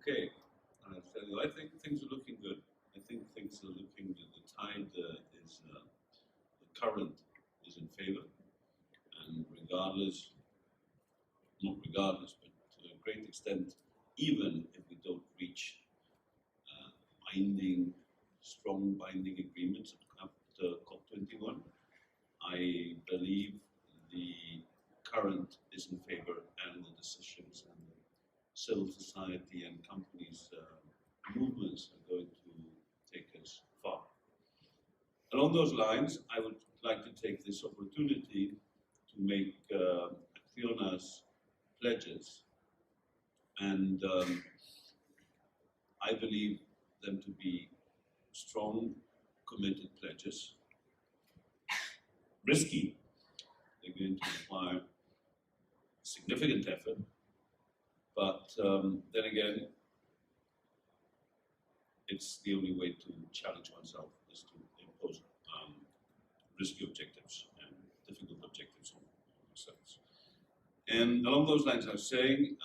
Okay, I'll tell you, I think things are looking good. I think things are looking good. The tide is, the current is in favor, and regardless, not regardless, but to a great extent, even if we don't reach strong binding agreements after COP21, I believe the current is in favor, and the decisions and the civil society and companies' movements are going to take us far. Along those lines, I would like to take this opportunity to make ACCIONA's pledges, and I believe them to be strong, committed pledges. Risky. They're going to require significant effort, but then again, it's the only way to challenge oneself is to impose risky objectives and difficult objectives on ourselves. And along those lines, I was saying,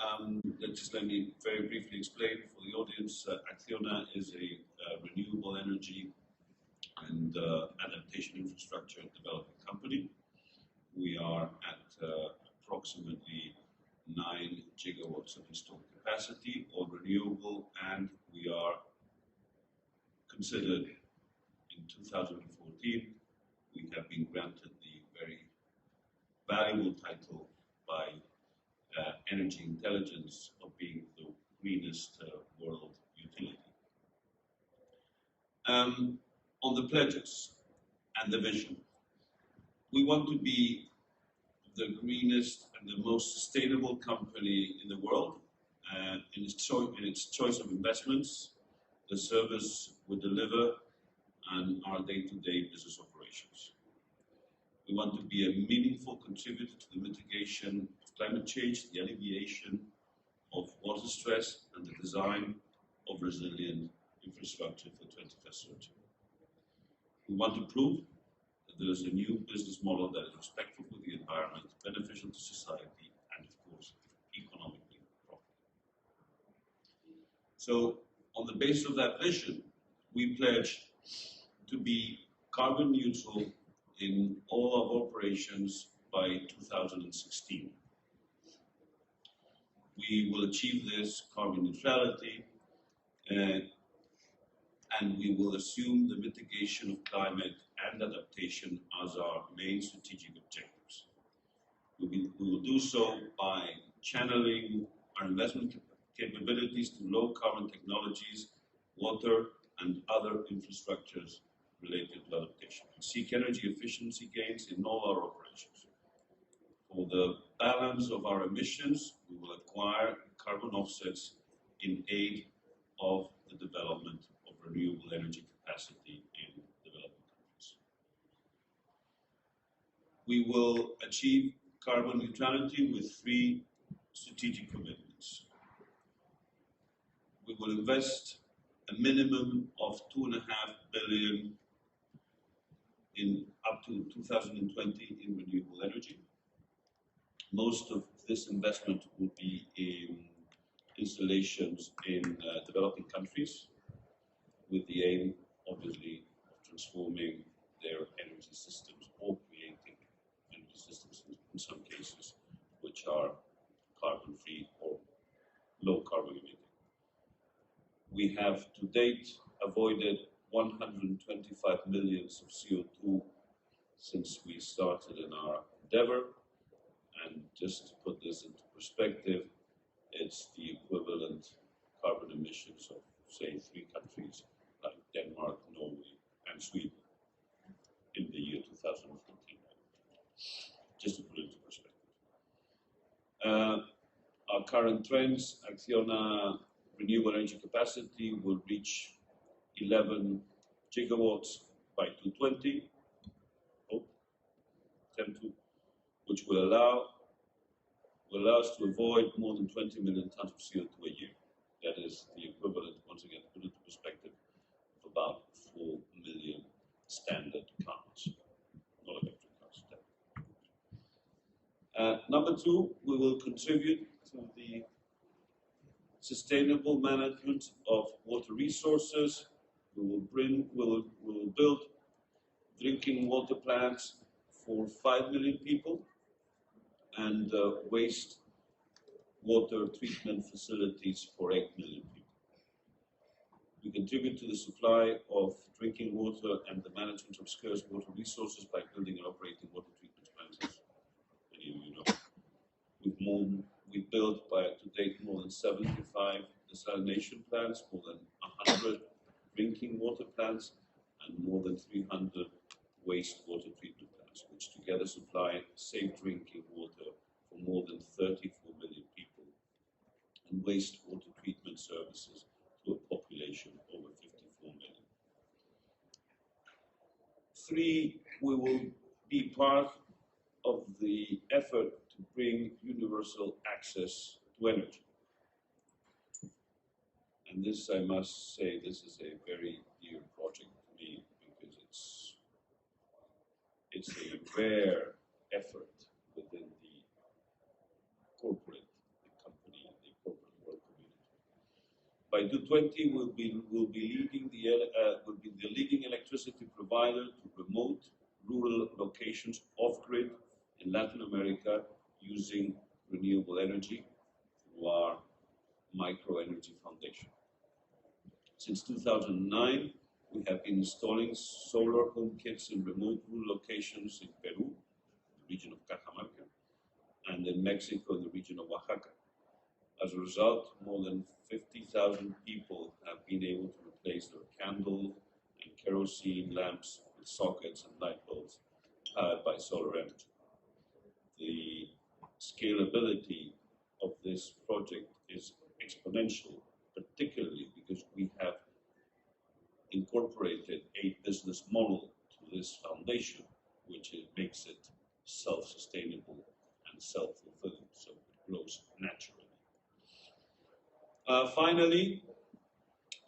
let me very briefly explain for the audience. ACCIONA is a renewable energy and adaptation infrastructure development company. We are at approximately 9 gigawatts of installed capacity, all renewable, and we are considered in 2014. We have been granted the very valuable title by Energy Intelligence of being the greenest world utility. On the pledges and the vision, we want to be the greenest and the most sustainable company in the world in its choice of investments, the service we deliver, and our day-to-day business operations. We want to be a meaningful contributor to the mitigation of climate change, the alleviation of water stress, and the design of resilient infrastructure for the 21st century. We want to prove that there is a new business model that is respectful for the environment, beneficial to society, and of course, economically profitable. So, on the basis of that vision, we pledge to be carbon neutral in all our operations by 2016. We will achieve this carbon neutrality and we will assume the mitigation of climate and adaptation as our main strategic objectives. We will do so by channeling our investment capabilities to low carbon technologies, water, and other infrastructures related to adaptation. We seek energy efficiency gains in all our operations. For the balance of our emissions, we will acquire carbon offsets in aid of the development of renewable energy capacity in developing countries. We will achieve carbon neutrality with 3 strategic commitments. We will invest a minimum of $2.5 billion up to 2020 in renewable energy. Most of this investment will be in installations in developing countries, with the aim, obviously, of transforming their energy systems or creating energy systems, in some cases, which are carbon-free or low carbon emitting. We have to date avoided 125 million of CO2 since we started in our endeavor, and just to put this into perspective, it's the equivalent carbon emissions of, say, 3 countries like Denmark, Norway, and Sweden in the year 2014. Just to put it into perspective. Our current trends, ACCIONA renewable energy capacity will reach 11 gigawatts by 2020, which will allow us to avoid more than 20 million tons of CO2 a year. That is the equivalent, once again, to put it into perspective, of about 4 million standard cars, not electric cars. Number 2, we will contribute to the sustainable management of water resources. We will build drinking water plants for 5 million people and waste water treatment facilities for 8 million people. We contribute to the supply of drinking water and the management of scarce water resources by building and operating water treatment plants, as many of you know. We've built to date more than 75 desalination plants, more than 100 drinking water plants, and more than 300 wastewater treatment plants, which together supply safe drinking water for more than 34 million people and wastewater treatment services to a population of over 54 million. 3, we will be part of the effort to bring universal access to energy. And this, I must say, this is a very dear project to me because it's a rare effort within the corporate company, the corporate world community. By 2020, we'll be the leading electricity provider to remote rural locations off-grid in Latin America using renewable energy through our microenergy foundation. Since 2009, we have been installing solar home kits in remote rural locations in Peru, the region of Cajamarca, and in Mexico, in the region of Oaxaca. As a result, more than 50,000 people have been able to replace their candle and kerosene lamps with sockets and light bulbs powered by solar energy. The scalability of this project is exponential, particularly because we have incorporated a business model to this foundation, which makes it self-sustainable and self-fulfilling, so it grows naturally. Finally,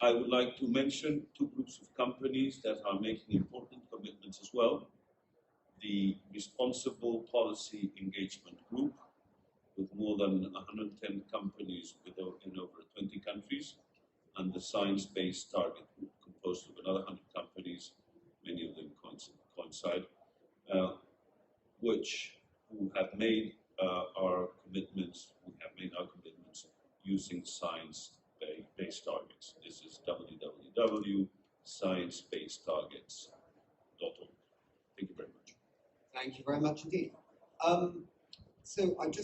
I would like to mention 2 groups of companies that are making important commitments as well. The Responsible Policy Engagement Group, with more than 110 companies in over 20 countries, and the Science Based Target Group, composed of another 100 companies, many of them coincide, who have made our commitments. We have made our commitments using science-based targets. This is www.sciencebasedtargets.org. Thank you very much. Thank you very much indeed. So I just